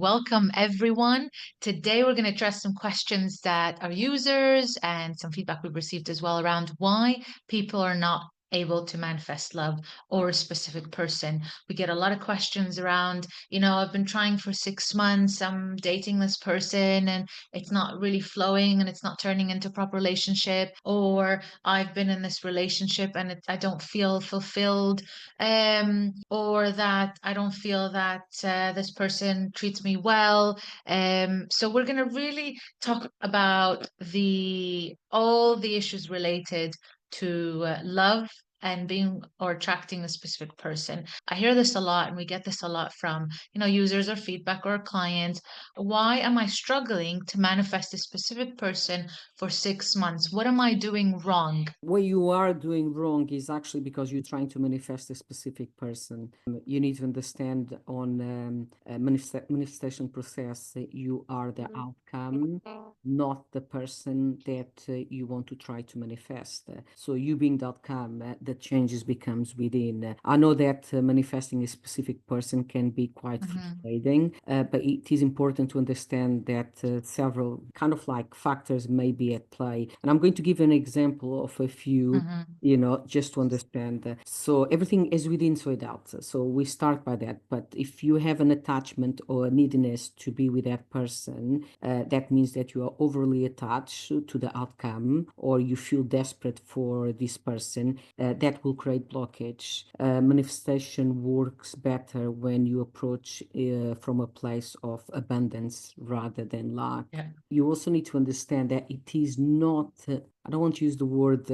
Welcome, everyone. Today, we're going to address some questions that our users and some feedback we've received as well around why people are not able to manifest love or a specific person. We get a lot of questions around, I've been trying for 6 months, I'm dating this person and it's not really flowing and it's not turning into a proper relationship, or I've been in this relationship and I don't feel fulfilled, or that I don't feel that this person treats me well. So we're going to really talk about the all the issues related to love and being or attracting a specific person. I hear this a lot, and we get this a lot from users or feedback or clients. Why am I struggling to manifest a specific person for 6 months? What am I doing wrong? What you are doing wrong is actually because you're trying to manifest a specific person. You need to understand on manifestation process, you are the outcome, not the person that you want to try to manifest. So you being the outcome, the changes becomes within. I know that manifesting a specific person can be quite Mhm. frustrating, but it is important to understand that several kind of like factors may be at play. And I'm going to give an example of a few, Mhm. just to understand. So everything is within, so without. So we start by that. But if you have an attachment or a neediness to be with that person, that means that you are overly attached to the outcome, or you feel desperate for this person. That will create blockage. Manifestation works better when you approach from a place of abundance rather than lack. Yeah. You also need to understand that it is not, I don't want to use the word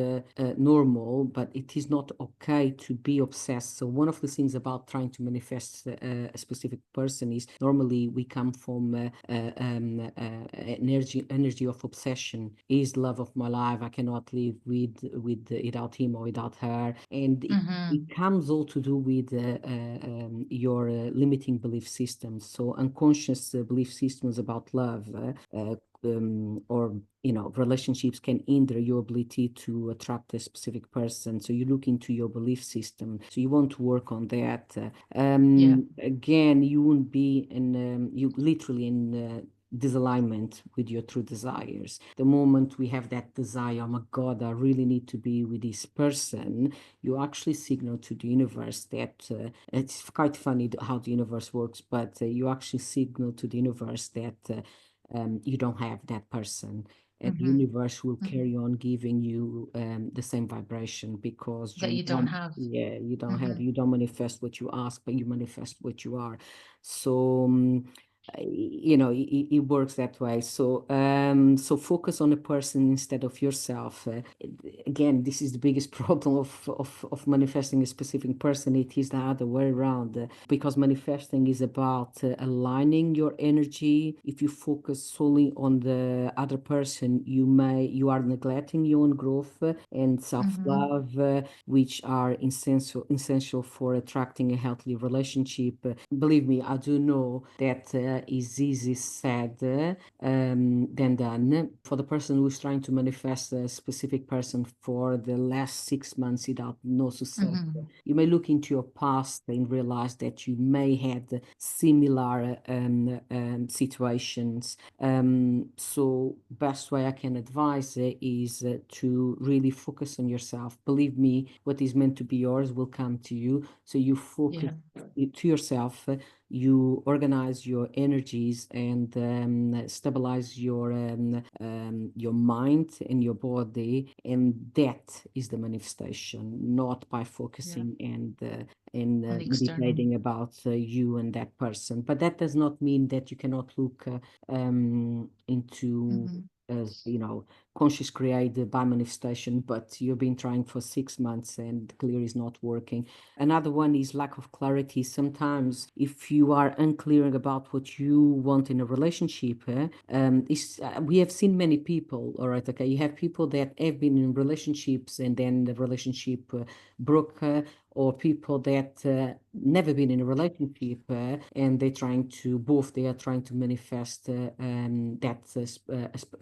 normal, but it is not okay to be obsessed. So one of the things about trying to manifest a specific person is normally we come from energy of obsession. Is love of my life. I cannot live without him or without her, and it Mhm. comes all to do with your limiting belief systems. So unconscious belief systems about love or relationships can hinder your ability to attract a specific person. So you look into your belief system. So you want to work on that. Yeah. Again, you won't be you literally in disalignment with your true desires. The moment we have that desire, oh my God, I really need to be with this person, you actually signal to the universe that it's quite funny how the universe works, but you actually signal to the universe that you don't have that person. And the Mhm. universe will Mhm. carry on giving you the same vibration because That you you don't don't, have. yeah, Mhm. you don't manifest what you ask, but you manifest what you are. So, it works that way. So focus on a person instead of yourself. Again, this is the biggest problem of manifesting a specific person. It is the other way around, because manifesting is about aligning your energy. If you focus solely on the other person, you are neglecting your own growth and Mhm. self-love, which are essential for attracting a healthy relationship. Believe me, I do know that is easy said than done. For the person who is trying to manifest a specific person for the last 6 months without no success, Mhm. you may look into your past and realize that you may had similar situations. So best way I can advise is to really focus on yourself. Believe me, what is meant to be yours will come to you. So you focus Yeah. to yourself, you organize your energies and stabilize your mind and your body, and that is the manifestation, not by Yeah. focusing On the external. meditating about you and that person. But that does not mean that you cannot look into Mhm. conscious created by manifestation, but you've been trying for 6 months and clear is not working. Another one is lack of clarity. Sometimes if you are unclear about what you want in a relationship, we have seen many people, all right, okay, you have people that have been in relationships and then the relationship broke, or people that never been in a relationship, and they are trying to manifest that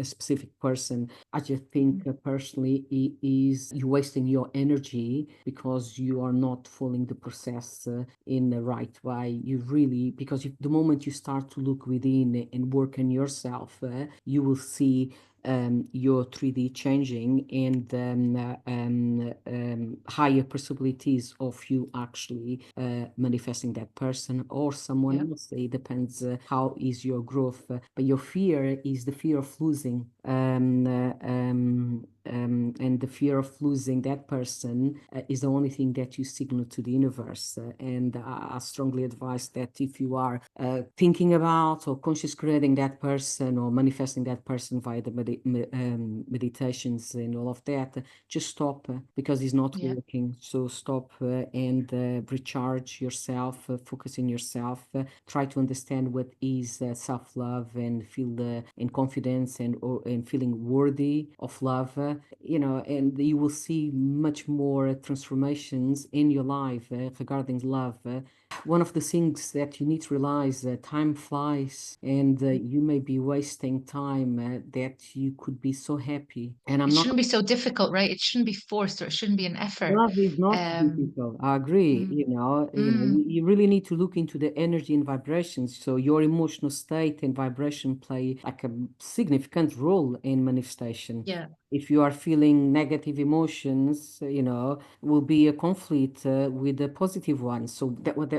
a specific person. I just think personally is you wasting your energy because you are not following the process in the right way. You really, because if the moment you start to look within and work on yourself, you will see your 3D changing, and higher possibilities of you actually manifesting that person or someone Yeah. else. It depends how is your growth. But your fear is the fear of losing. And the fear of losing that person is the only thing that you signal to the universe. And I strongly advise that if you are thinking about or conscious creating that person or manifesting that person via the meditations and all of that, just stop because it's not Yeah. working. So stop and recharge yourself, focus on yourself, try to understand what is self-love and feel in confidence and feeling worthy of love, and you will see much more transformations in your life regarding love. One of the things that you need to realize, time flies, and you may be wasting time that you could be so happy. And I'm It not shouldn't be so difficult, right? It shouldn't be forced or it shouldn't be an effort. Love is not Um, difficult. I agree. mm, You really need to look into the energy and vibrations. So your emotional state and vibration play like a significant role in manifestation. yeah. If you are feeling negative emotions, will be a conflict with the positive ones. So that with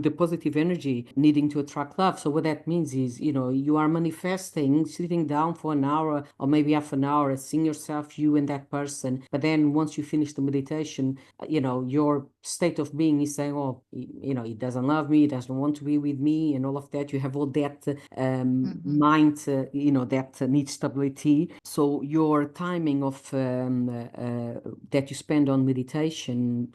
the positive energy needing to attract love. So what that means is, you are manifesting, sitting down for an hour or maybe half an hour, seeing yourself, you and that person. But then once you finish the meditation, your state of being is saying, oh, he doesn't love me, he doesn't want to be with me, and all of that. You have all that Hmm. mind, that needs stability. So your timing of that you spend on meditation,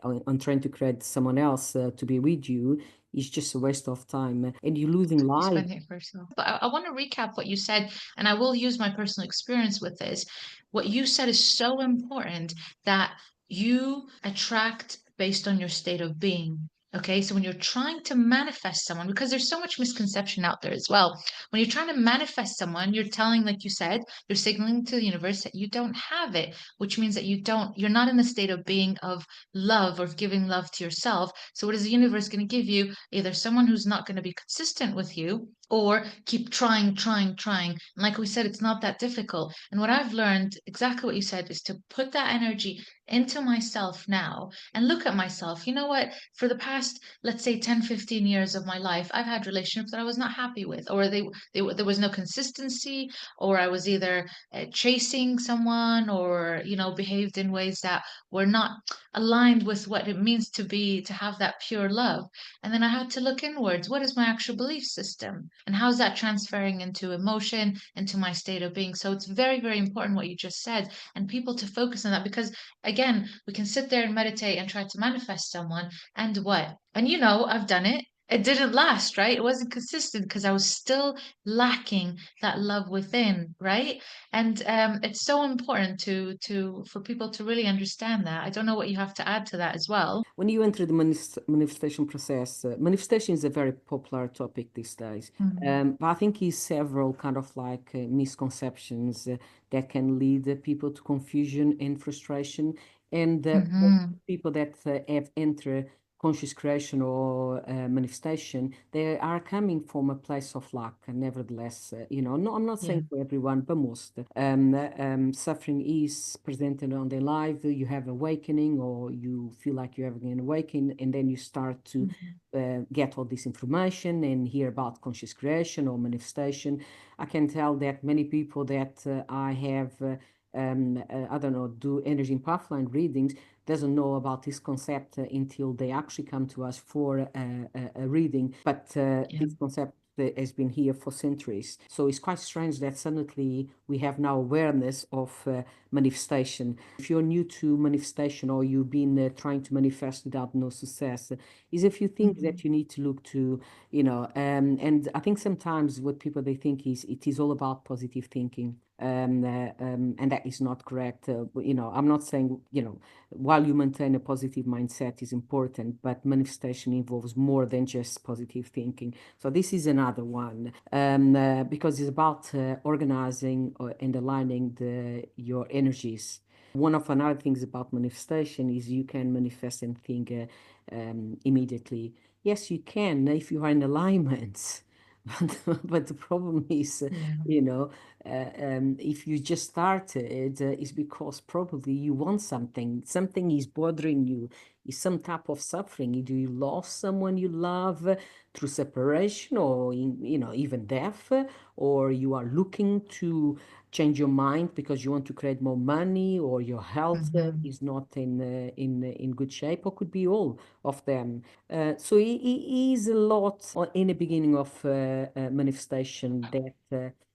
on trying to create someone else to be with you is just a waste of time, and you're losing You're life. spending it for yourself. But I want to recap what you said, and I will use my personal experience with this. What you said is so important that you attract based on your state of being. Okay, so when you're trying to manifest someone, because there's so much misconception out there as well. When you're trying to manifest someone, you're telling, like you said, you're signaling to the universe that you don't have it, which means that you're not in the state of being of love or giving love to yourself. So what is the universe going to give you? Either someone who's not going to be consistent with you or keep trying, trying, trying. And like we said, it's not that difficult. And what I've learned, exactly what you said, is to put that energy into myself now and look at myself. You know what? For the past, let's say 10, 15 years of my life, I've had relationships that I was not happy with, or there was no consistency, or I was either chasing someone or, behaved in ways that were not aligned with what it means to have that pure love. And then I had to look inwards. What is my actual belief system? And how's that transferring into emotion, into my state of being? So it's very, very important what you just said, and people to focus on that because, again, we can sit there and meditate and try to manifest someone, and what? And I've done it. It didn't last, right? It wasn't consistent because I was still lacking that love within, right? And it's so important for people to really understand that. I don't know what you have to add to that as well. When you enter the manifestation process, manifestation is a very popular topic these days. But I think is several kind of like misconceptions that can lead people to confusion and frustration. And most Mm-hmm. people that have entered conscious creation or manifestation, they are coming from a place of lack. Nevertheless, no, I'm not Yeah. saying for everyone, but most. Suffering is presented on their life. You have awakening, or you feel like you're having an awakening, and then you start to Mhm. get all this information and hear about conscious creation or manifestation. I can tell that many people that I have. I don't know, do energy and pathline readings doesn't know about this concept until they actually come to us for a reading. But Yeah. this concept that has been here for centuries. So it's quite strange that suddenly we have now awareness of manifestation. If you're new to manifestation or you've been trying to manifest without no success, is a few things that Mhm. you need to look to, and I think sometimes what people they think is it is all about positive thinking. And that is not correct. I'm not saying, while you maintain a positive mindset is important, but manifestation involves more than just positive thinking. So this is another one, because it's about organizing and aligning your energies. One of another things about manifestation is you can manifest anything immediately. Yes, you can if you are in alignment. But the problem is, Yeah. if you just started, it's because probably you want something is bothering you, is some type of suffering. Either you lost someone you love through separation or even death, or you are looking to change your mind because you want to create more money, or your health Mhm. is not in good shape, or could be all of them. So it is a lot in the beginning of manifestation that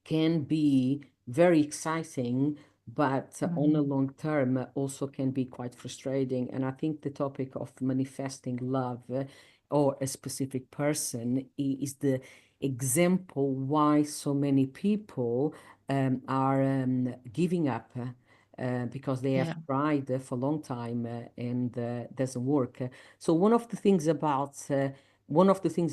can be very exciting, but on a Mhm. long term also can be quite frustrating. And I think the topic of manifesting love or a specific person is the example why so many people are giving up. Because they have Yeah. tried for a long time and doesn't work. So one of the things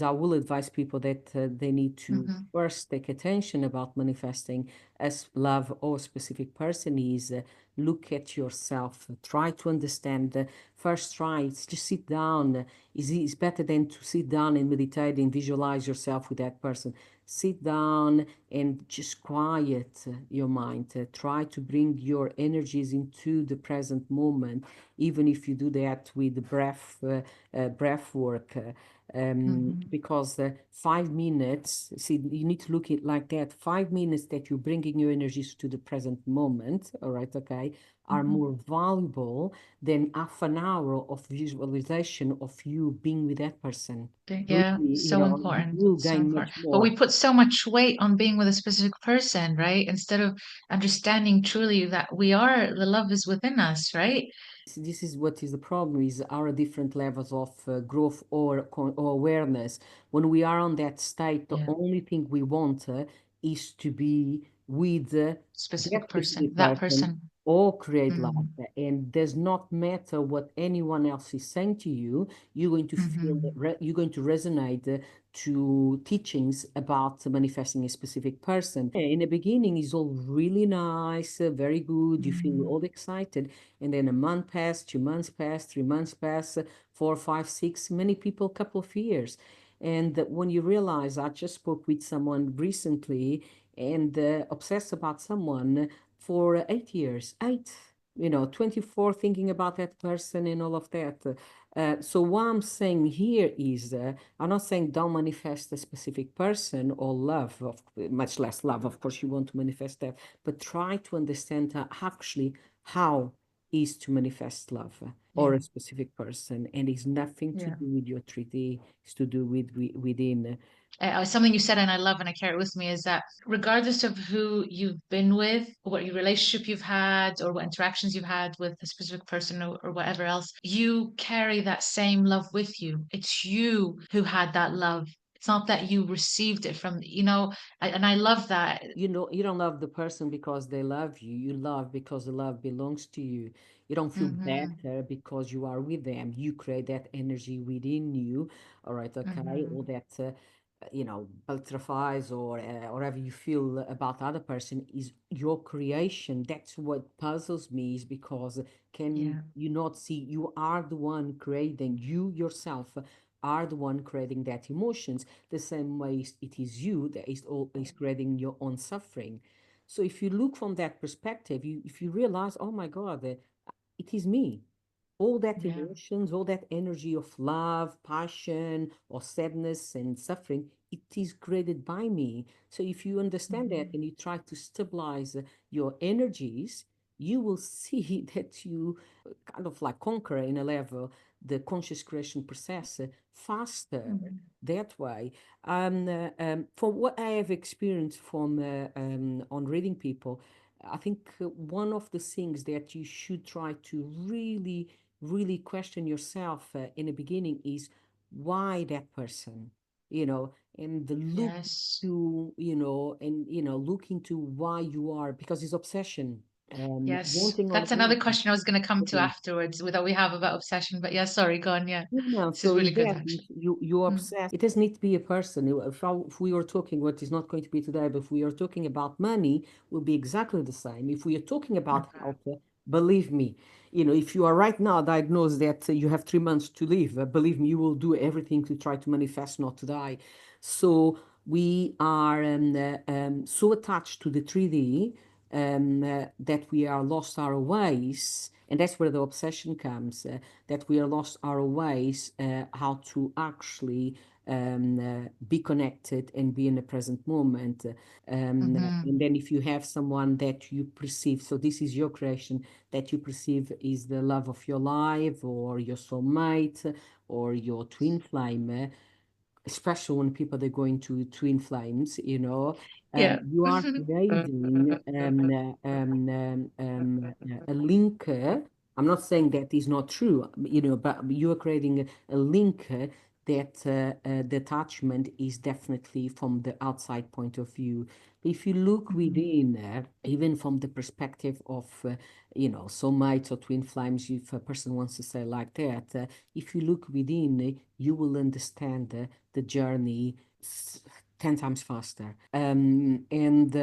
I will advise people that they need to Mhm. first take attention about manifesting as love or specific person is look at yourself, try to understand. First, try just sit down. Is better than to sit down and meditate and visualize yourself with that person. Sit down and just quiet your mind. Try to bring your energies into the present moment, even if you do that with breath work. Mhm. Because 5 minutes, see, you need to look at it like that. 5 minutes that you're bringing your energies to the present moment, all right, okay, are Mhm. more valuable than half an hour of visualization of you being with that person. Believe Yeah, me, so you important, will so gain important. much But more. we put so much weight on being with a specific person, right? Instead of understanding truly that we are, the love is within us, right? This is what is the problem is our different levels of growth or awareness. When we are on that state, the Yeah. only thing we want is to be with that Specific person, specific that person person. or create love. Mm. And does not matter what anyone else is saying to you, you're going to feel Hmm. you're going to resonate to teachings about manifesting a specific person. In the beginning, it's all really nice, very good. You feel Mm. all excited, and then a month passed, 2 months passed, 3 months passed, four, five, six, many people, couple of years. And when you realize, I just spoke with someone recently and obsessed about someone for 8 years, 24 thinking about that person and all of that. So what I'm saying here is, I'm not saying don't manifest a specific person or love, much less love. Of course, you want to manifest that, but try to understand actually how is to manifest love or Yeah. a specific person, and it's nothing to Yeah. do with your treaty. It's to do with within. Something you said and I love and I carry it with me is that regardless of who you've been with, what your relationship you've had, or what interactions you've had with a specific person or whatever else, you carry that same love with you. It's you who had that love. It's not that you received it from, and I love that. You don't love the person because they love you. You love because the love belongs to you. You don't feel Hmm. better because you are with them. You create that energy within you, all right, okay, or Hmm. that butterflies or whatever you feel about the other person is your creation. That's what puzzles me is because can Yeah. you not see you are the one creating you yourself are the one creating that emotions the same way it is you that is always creating your own suffering. So if you look from that perspective, if you realize, oh my God, it is me. All that Yeah. emotions, all that energy of love, passion, or sadness and suffering, it is created by me. So if you understand that Hmm. and you try to stabilize your energies, you will see that you kind of like conquer in a level the conscious creation process faster Mhm. that way. From what I have experienced from on reading people, I think one of the things that you should try to really question yourself in the beginning is why that person, you know, and the look Yes. to, you know, and, you know, look into why you are, because it's obsession, Yes. wanting or That's another question I was going to come to okay. afterwards with that we have about obsession. But yeah, sorry, go on. Yeah. No, no. This is So really in good, that actually. you Mm. obsess. It doesn't need to be a person. If we are talking, what is not going to be today, but if we are talking about money, will be exactly the same. If we are talking about Okay. health, believe me, you know, if you are right now diagnosed that you have 3 months to live, believe me, you will do everything to try to manifest not to die. So we are so attached to the 3D that we are lost our ways, and that's where the obsession comes. That we are lost our ways how to actually be connected and be in the present moment. And Hmm. then if you have someone that you perceive, so this is your creation, that you perceive is the love of your life or your soulmate or your twin flame, especially when people they're going to twin flames, you know, Yeah. you are creating a link. I'm not saying that is not true, you know, but you are creating a link that the attachment is definitely from the outside point of view. If you look Mhm. within, even from the perspective of, you know, soulmates or twin flames, if a person wants to say like that, if you look within, you will understand the journey 10 times faster, and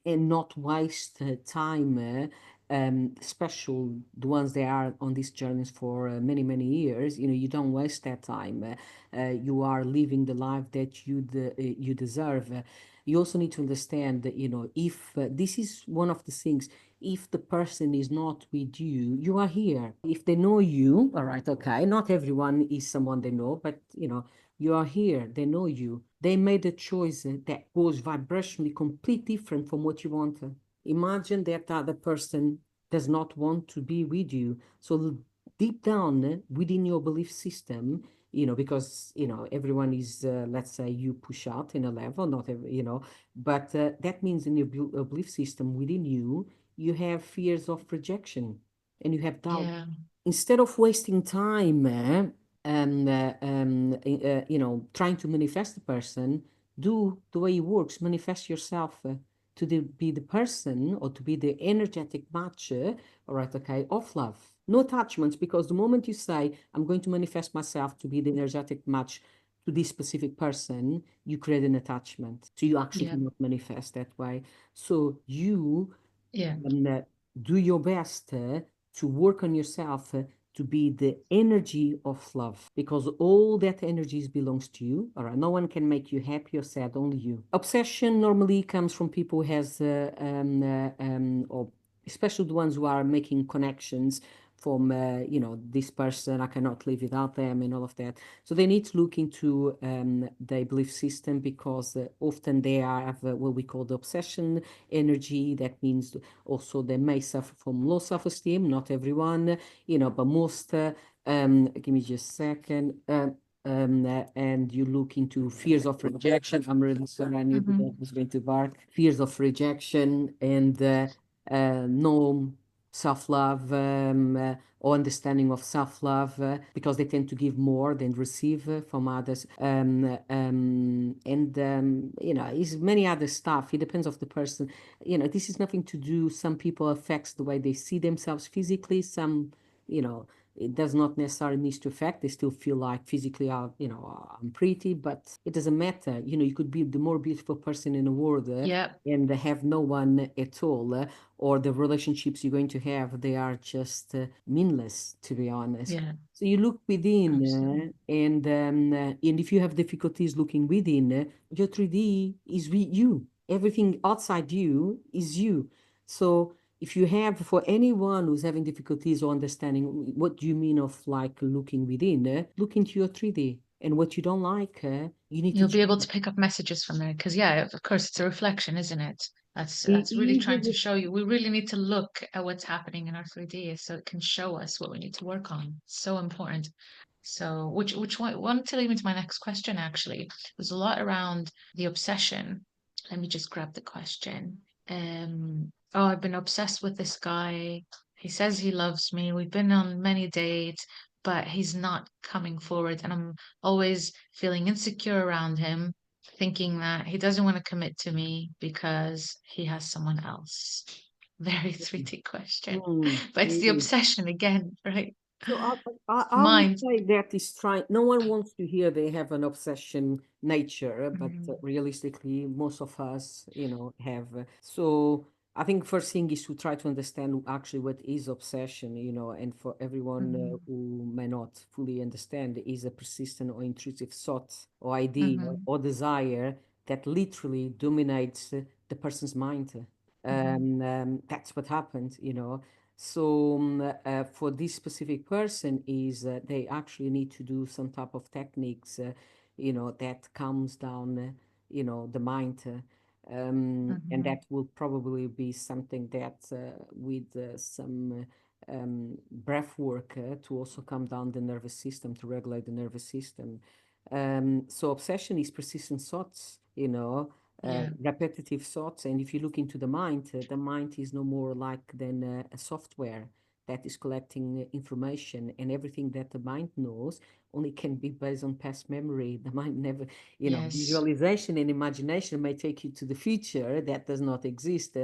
not waste time, special the ones that are on these journeys for many years. You know, you don't waste that time. You are living the life that you deserve. You also need to understand that, you know, if this is one of the things, if the person is not with you, you are here. If they know you, all right, okay, not everyone is someone they know, but you know, you are here, they know you. They made a choice that goes vibrationally completely different from what you want. Imagine that other person does not want to be with you. So deep down within your belief system, you know, because, you know, everyone is, let's say you push out in a level, not every, you know, but that means in your belief system within you, you have fears of rejection and you have doubt. Yeah. Instead of wasting time, you know, trying to manifest the person, do the way it works. Manifest yourself be the person or to be the energetic match, all right, okay, of love. No attachments, because the moment you say, I'm going to manifest myself to be the energetic match to this specific person, you create an attachment. So you actually Yeah. cannot manifest that way. So you Yeah. and do your best to work on yourself to be the energy of love, because all that energy belongs to you. All right, no one can make you happy or sad, only you. Obsession normally comes from people who has or especially the ones who are making connections from you know, this person, I cannot live without them and all of that. So they need to look into their belief system, because often they have what we call the obsession energy. That means also they may suffer from low self-esteem, not everyone, you know, but most. Give me just a second. And you look into fears of rejection. I'm really sorry, I knew the Hmm. dog was going to bark. Fears of rejection and no self-love or understanding of self-love, because they tend to give more than receive from others, and you know, is many other stuff. It depends of the person. You know, this is nothing to do. Some people affects the way they see themselves physically. Some, you know, it does not necessarily need to affect. They still feel like physically, you know, I'm pretty, but it doesn't matter. You know, you could be the more beautiful person in the world Yeah. and have no one at all, or the relationships you're going to have, they are just meaningless, to be honest. Yeah. So you look within, Absolutely. and if you have difficulties looking within, your 3D is with you. Everything outside you is you. So if you have, for anyone who's having difficulties or understanding what do you mean of like looking within, look into your 3D. And what you don't like, you need to You'll be able change. to pick up messages from there because, yeah, of course, it's a reflection, isn't it? That's really trying to Even show you. We really need to look at what's happening in our 3D so it can show us what we need to work on. So important. So, which one to lead me to my next question actually. There's a lot around the obsession. Let me just grab the question. Oh, I've been obsessed with this guy. He says he loves me. We've been on many dates, but he's not coming forward, and I'm always feeling insecure around him, thinking that he doesn't want to commit to me because he has someone else. Very 3D question. mm, But it's the mm. obsession again, right? So I would Mind. say that is trying. No one wants to hear they have an obsession nature, but Mhm, realistically, most of us, have. So I think first thing is to try to understand actually what is obsession, and for everyone mhm, who may not fully understand, is a persistent or intrusive thought or idea mhm, or desire that literally dominates the person's mind. mhm. That's what happened. So for this specific person is they actually need to do some type of techniques, that calms down, the mind. And Mhm. that will probably be something that with some breath work to also calm down the nervous system, to regulate the nervous system. So obsession is persistent thoughts, Yeah. repetitive thoughts. And if you look into the mind is no more like than a software that is collecting information, and everything that the mind knows only can be based on past memory. The mind never, Yes. visualization and imagination may take you to the future that does not exist.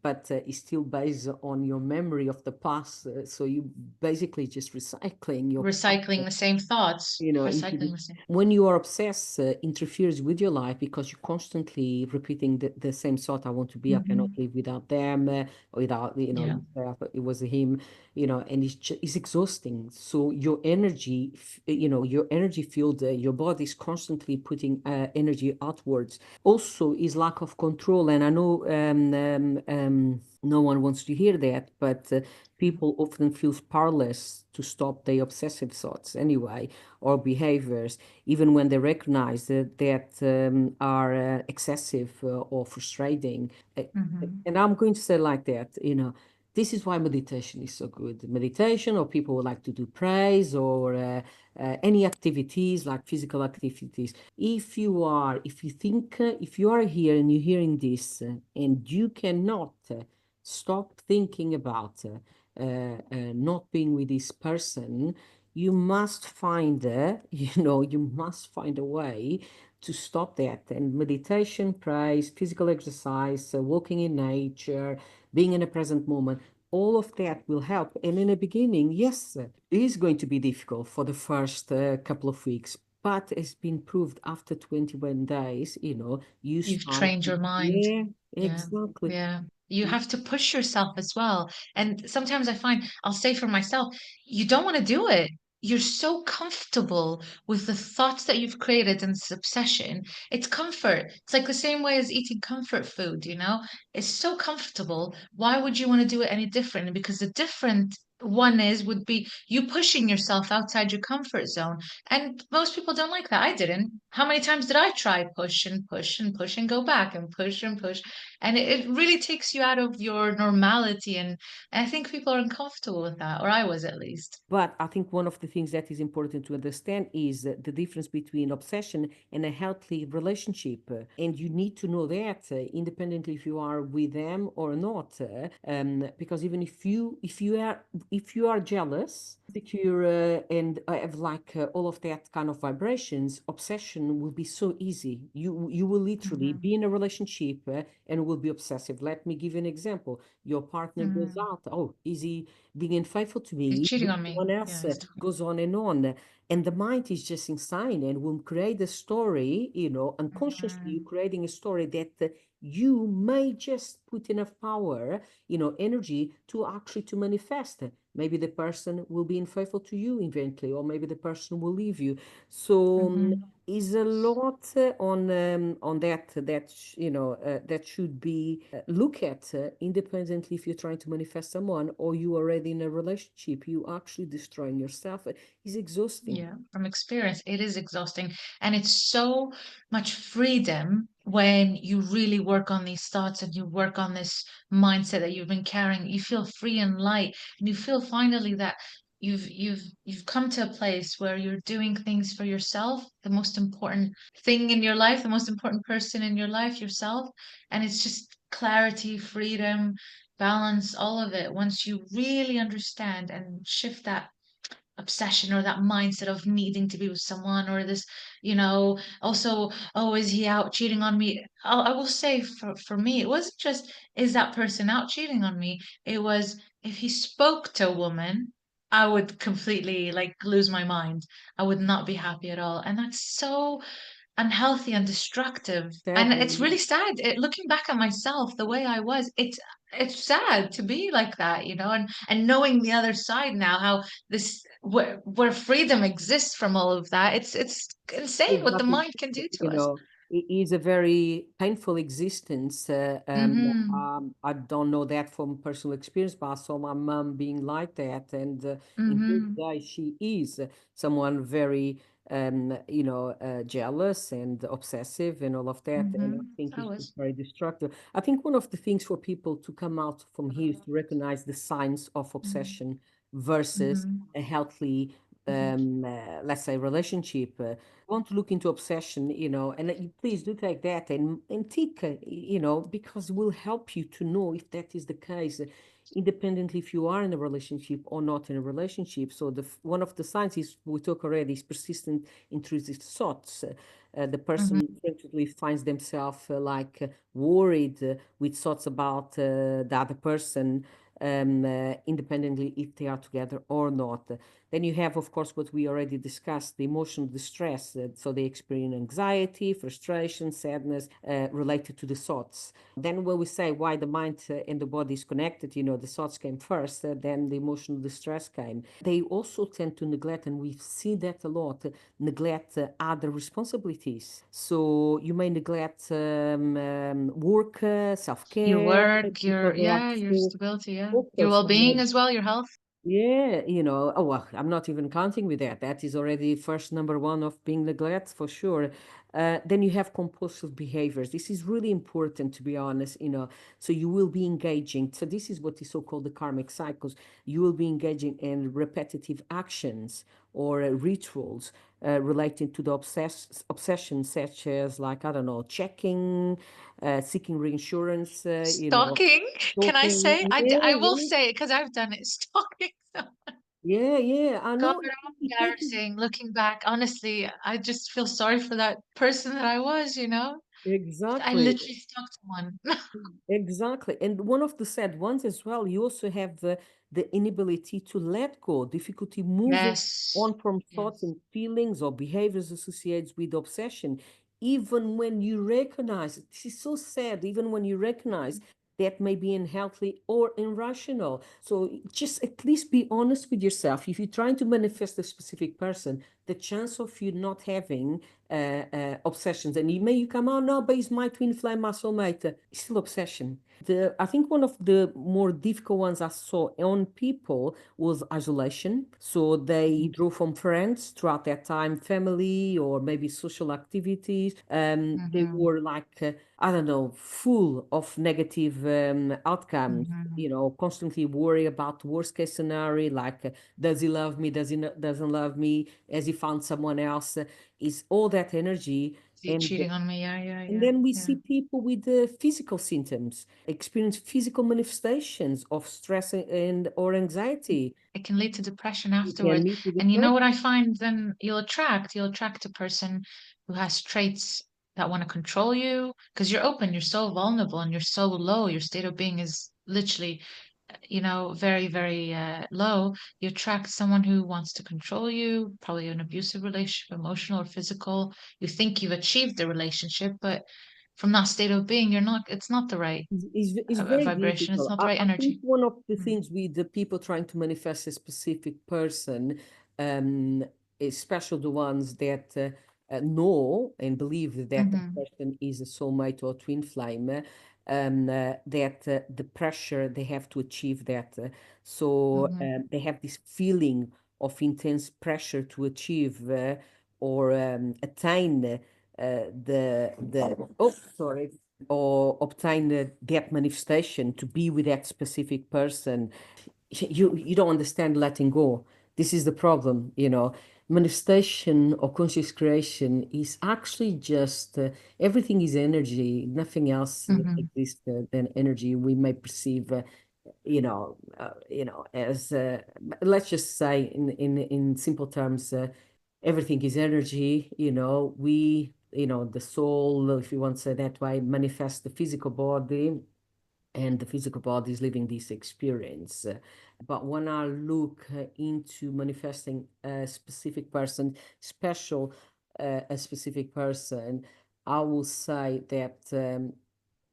But is still based on your memory of the past. So you basically just recycling your past. Recycling the same thoughts. If Recycling you the same. when you are obsessed, interferes with your life because you're constantly repeating the same thought. I want to be, I cannot Mhm. live without them, or without, Yeah. you say, it was him, and it's exhausting. So your energy, your energy field, your body is constantly putting energy outwards. Also is lack of control. And I know no one wants to hear that, but people often feel powerless to stop their obsessive thoughts anyway, or behaviors, even when they recognize that are excessive or frustrating. Uh, Mhm. And I'm going to say like that, this is why meditation is so good. Meditation, or people who like to do praise, or any activities like physical activities. If you think, if you are here and you're hearing this, and you cannot stop thinking about not being with this person, you must find you must find a way to stop that. And meditation, praise, physical exercise, walking in nature, being in a present moment, all of that will help. And in the beginning, yes, it is going to be difficult for the first couple of weeks, but it's been proved after 21 days, you You've start. trained your mind. Yeah, Yeah. exactly. Yeah. You have to push yourself as well. And sometimes I find, I'll say for myself, you don't want to do it. You're so comfortable with the thoughts that you've created and this obsession. It's comfort. It's like the same way as eating comfort food, you know? It's so comfortable. Why would you want to do it any differently? Because the different one is would be you pushing yourself outside your comfort zone. And most people don't like that. I didn't. How many times did I try push and push and push and go back and push and push? And it really takes you out of your normality. And I think people are uncomfortable with that, or I was at least. But I think one of the things that is important to understand is the difference between obsession and a healthy relationship. And you need to know that independently if you are with them or not. Because even if you are jealous, secure, and have like all of that kind of vibrations, obsession will be so easy. You will literally Hmm. be in a relationship and will be obsessive. Let me give you an example. Your partner goes Hmm. out. Oh, is he being unfaithful to He's me? cheating With on me. someone else, Yeah, he's talking. goes on and on. And the mind is just insane and will create a story, unconsciously you're Mhm. creating a story that you may just put enough power, energy to actually to manifest. Maybe the person will be unfaithful to you eventually, or maybe the person will leave you. So Mhm. is a lot on that should be look at independently. If you're trying to manifest someone or you already in a relationship, you actually destroying yourself. Is exhausting. Yeah, from experience, it is exhausting. And it's so much freedom when you really work on these thoughts and you work on this mindset that you've been carrying, you feel free and light, and you feel finally that you've come to a place where you're doing things for yourself, the most important thing in your life, the most important person in your life, yourself. And it's just clarity, freedom, balance, all of it. Once you really understand and shift that obsession or that mindset of needing to be with someone, or this, also, oh, is he out cheating on me? I will say, for me, it wasn't just, is that person out cheating on me? It was, if he spoke to a woman, I would completely like lose my mind. I would not be happy at all. And that's so unhealthy and destructive. And it's Sadly, really sad. Looking back at myself, the way I was, it's sad to be like that, and knowing the other side now, how this where freedom exists from all of that. It's insane what the exactly. mind can do to You us. know, it is a very painful existence. Mm-hmm. I don't know that from personal experience, but I saw my mom being like that. And in this Mm-hmm. guy, she is someone very, jealous and obsessive and all of that. And I Mm-hmm. think I it's just was. very destructive. I think one of the things for people to come out from here is to recognize the signs of obsession versus Mm-hmm. a healthy, let's say, relationship. Want to look into obsession, and please do take that and take, because it will help you to know if that is the case, independently if you are in a relationship or not in a relationship. So one of the signs is we talk already is persistent intrusive thoughts. The person Mm-hmm. frequently finds themselves worried with thoughts about the other person, independently if they are together or not. Then you have, of course, what we already discussed, the emotional distress. So they experience anxiety, frustration, sadness related to the thoughts. Then when we say why the mind and the body is connected, the thoughts came first, then the emotional distress came. They also tend to neglect, and we see that a lot, neglect other responsibilities. So you may neglect work, Your self-care, work, because they are your so stability, yeah, your focused on well-being that. as well, your health. Yeah, oh, well, I'm not even counting with that. That is already first number one of being neglect for sure. Then you have compulsive behaviors. This is really important, to be honest, so you will be engaging. So this is what is so-called the karmic cycles. You will be engaging in repetitive actions or rituals relating to the obsession, such as, like, I don't know, checking, seeking reinsurance, Stalking, can I talking. say? Yeah, I will yeah. say it because I've done it. Stalking. Yeah, yeah, I God, know. That is embarrassing. Looking back, honestly, I just feel sorry for that person that I was. I exactly. literally stalked someone. Exactly. And one of the sad ones as well, you also have the inability to let go, difficulty moving Yes. on from thoughts Yes. and feelings or behaviors associated with obsession. Even when you recognize, this is so sad, even when you recognize that may be unhealthy or irrational. So just at least be honest with yourself. If you're trying to manifest a specific person, the chance of you not having obsessions, and you come, oh no, but it's my twin flame, my soulmate, it's still obsession. I think one of the more difficult ones I saw on people was isolation. So they drew from friends throughout that time, family, or maybe social activities. They Mm-hmm. were like, I don't know, full of negative outcomes. Mm-hmm. Constantly worry about worst case scenario, like, does he love me? Does he doesn't love me? Has he found someone else? Is all that energy. Is he And cheating on me? Yeah, yeah, and yeah, then we yeah. see people with physical symptoms, experience physical manifestations of stress and or anxiety. It can lead to depression It can afterwards. lead to And you know what depression. I find? Then you'll attract a person who has traits that want to control you, because you're open, you're so vulnerable, and you're so low. Your state of being is literally, very, very low. You attract someone who wants to control you, probably an abusive relationship, emotional or physical. You think you've achieved the relationship, but from that state of being, it's not the right Is very vibration. It's difficult. not the I, right I think energy. one of the Mm. things with the people trying to manifest a specific person, um, especially the ones that know and believe that the Mm-hmm. person is a soulmate or twin flame, that the pressure they have to achieve that. So Mm-hmm. they have this feeling of intense pressure to achieve or attain oh, sorry, or obtain that manifestation to be with that specific person, you don't understand letting go. This is the problem, manifestation or conscious creation is actually just everything is energy. Nothing else Hmm. exists than energy. We may perceive as let's just say in simple terms, everything is energy. We, the soul, if you want to say that way, manifest the physical body, and the physical body is living this experience. But when I look into manifesting a specific person, special, a specific person, I will say that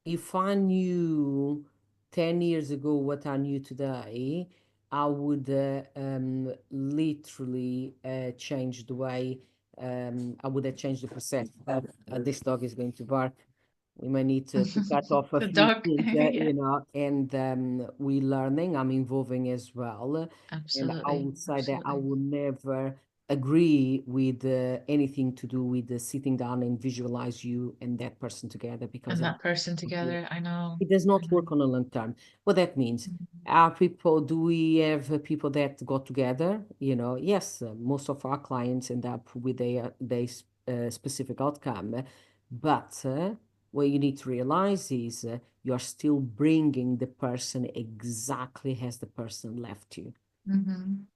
if I knew 10 years ago what I knew today, I would literally change the way, I would have changed the percent. This dog is going to bark. We may need to cut off a The few dog. things, Yeah, and we learning. I'm involving as well, and I absolutely. would say that I Absolutely. will never agree with anything to do with sitting down and visualize you and that person together, because And that person together, I know. it does I not know. work on a long term. What that means, Mhm. do we have people that got together? Yes, most of our clients end up with a specific outcome. But what you need to realize is you're still bringing the person exactly as the person left you. Mhm.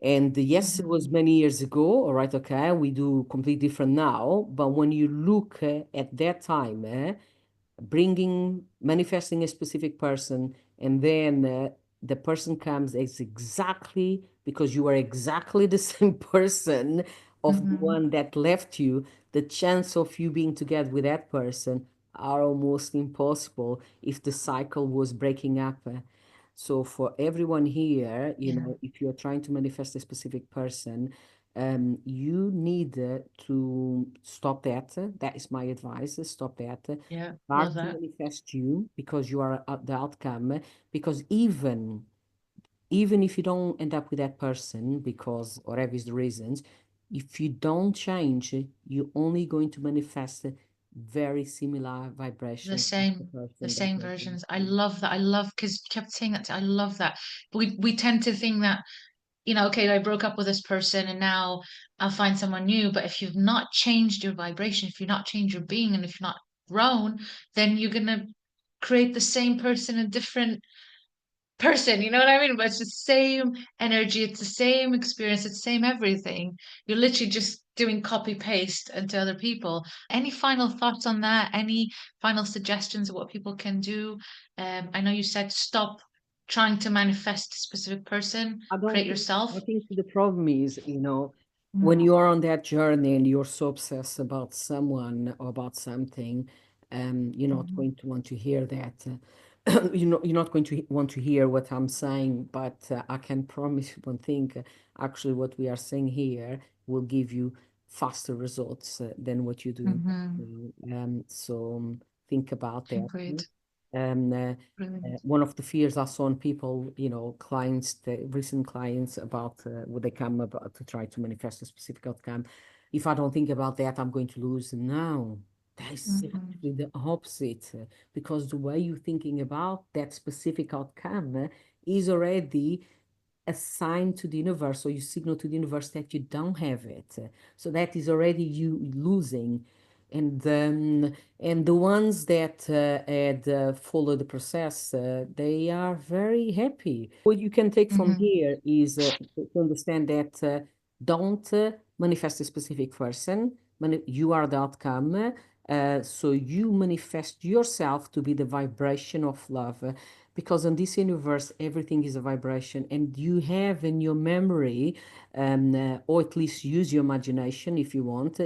And yes, it was Mhm. many years ago. All right, okay, we do completely different now. But when you look at that time, bringing manifesting a specific person, and then the person comes as exactly, because you are exactly the same person of the Mhm. one that left you, the chance of you being together with that person are almost impossible if the cycle was breaking up. So for everyone here, Yeah. if you're trying to manifest a specific person, you need to stop that. That is my advice. Stop that. Yeah. Love Start to that. manifest you, because you are the outcome. Because even if you don't end up with that person, because whatever is the reasons, if you don't change, you're only going to manifest very similar The vibration of the same, the person that same was with versions. I you. love that. I love because you kept saying that. I love that. But we tend to think that, okay, I broke up with this person and now I'll find someone new. But if you've not changed your vibration, if you've not changed your being, and if you're not grown, then you're gonna create the same person in different person, you know what I mean? But it's the same energy, it's the same experience, it's the same everything. You're literally just doing copy paste into other people. Any final thoughts on that? Any final suggestions of what people can do? I know you said stop trying to manifest a specific person, I create don't think, I yourself. think the problem is, when Mm, you are on that journey and you're so obsessed about someone or about something, you're not mhm, going to want to hear that. You're not going to want to hear what I'm saying, but I can promise you one thing. Actually, what we are saying here will give you faster results than what you're doing. mhm. So think about that. Great, Um, uh, brilliant. one of the fears I saw in people, clients, the recent clients, about when they come about to try to manifest a specific outcome. If I don't think about that, I'm going to lose. No, that is Mhm, actually the opposite, because the way you're thinking about that specific outcome is already a sign to the universe, or you signal to the universe that you don't have it. So that is already you losing. And the ones that had followed the process, they are very happy. What you can take from mhm. here is to understand that don't manifest a specific person. You are the outcome. So you manifest yourself to be the vibration of love, because in this universe everything is a vibration, and you have in your memory, or at least use your imagination if you want,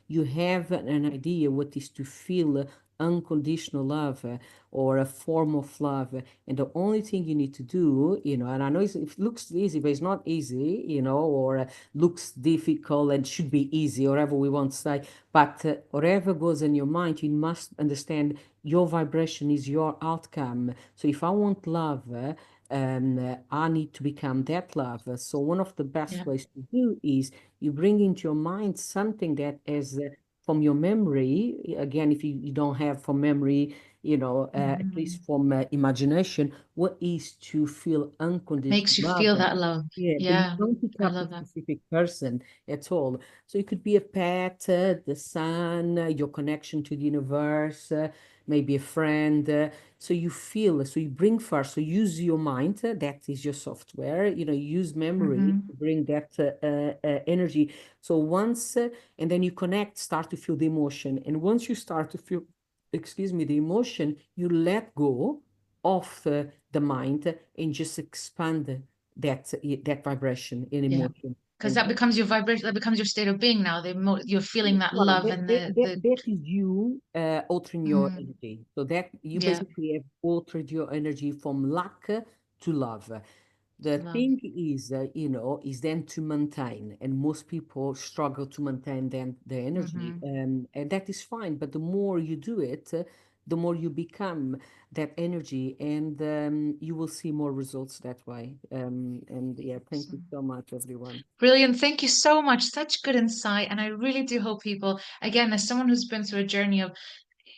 you have an idea what is to feel unconditional love, or a form of love. And the only thing you need to do, and I know it looks easy, but it's not easy, or looks difficult and should be easy, or whatever we want to say. But whatever goes in your mind, you must understand your vibration is your outcome. So if I want love, I need to become that love. So one of the best Yeah. ways to do is you bring into your mind something that has from your memory, again, if you don't have from memory, at Mhm. least from imagination, what is to feel unconditional Makes you love. feel that love. Yeah, but you Yeah, don't pick I up a love that. specific person at all. So it could be a pet, the sun, your connection to the universe, maybe a friend. So you feel, so you bring first, so use your mind, that is your software, use memory Hmm. to bring that energy. So once, and then you connect, start to feel the emotion. And once you start to feel, excuse me, the emotion, you let go of the mind and just expand that vibration in Yeah, emotion. because And that becomes your vibration, that becomes your state of being now. You're feeling that well, love and the that is you altering your mm, energy. So that you yeah, basically have altered your energy from lack to love. The to love. thing is, is then to maintain, and most people struggle to maintain then the energy, Hmm. and that is fine. But the more you do it, the more you become that energy, and you will see more results that way. And yeah, thank you so much, everyone. Brilliant. Thank you so much. Such good insight. And I really do hope people, again, as someone who's been through a journey of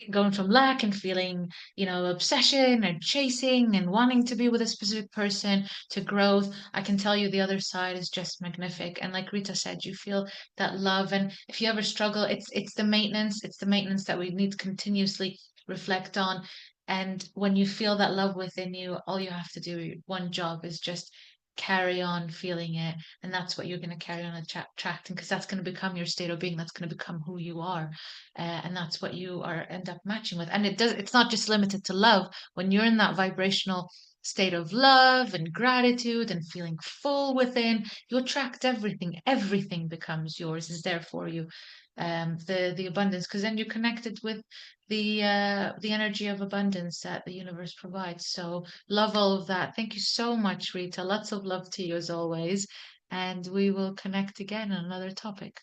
going from lack and feeling, obsession and chasing and wanting to be with a specific person to growth, I can tell you the other side is just magnific. And like Rita said, you feel that love. And if you ever struggle, it's the maintenance. It's the maintenance that we need to continuously reflect on. And when you feel that love within you, all you have to do, one job is just carry on feeling it. And that's what you're going to carry on attracting, because that's going to become your state of being. That's going to become who you are, and that's what you are end up matching with. And it's not just limited to love. When you're in that vibrational state of love and gratitude and feeling full within, you attract everything becomes yours, is there for you. The abundance, because then you're connected with the energy of abundance that the universe provides. So love all of that. Thank you so much, Rita. Lots of love to you as always, and we will connect again on another topic.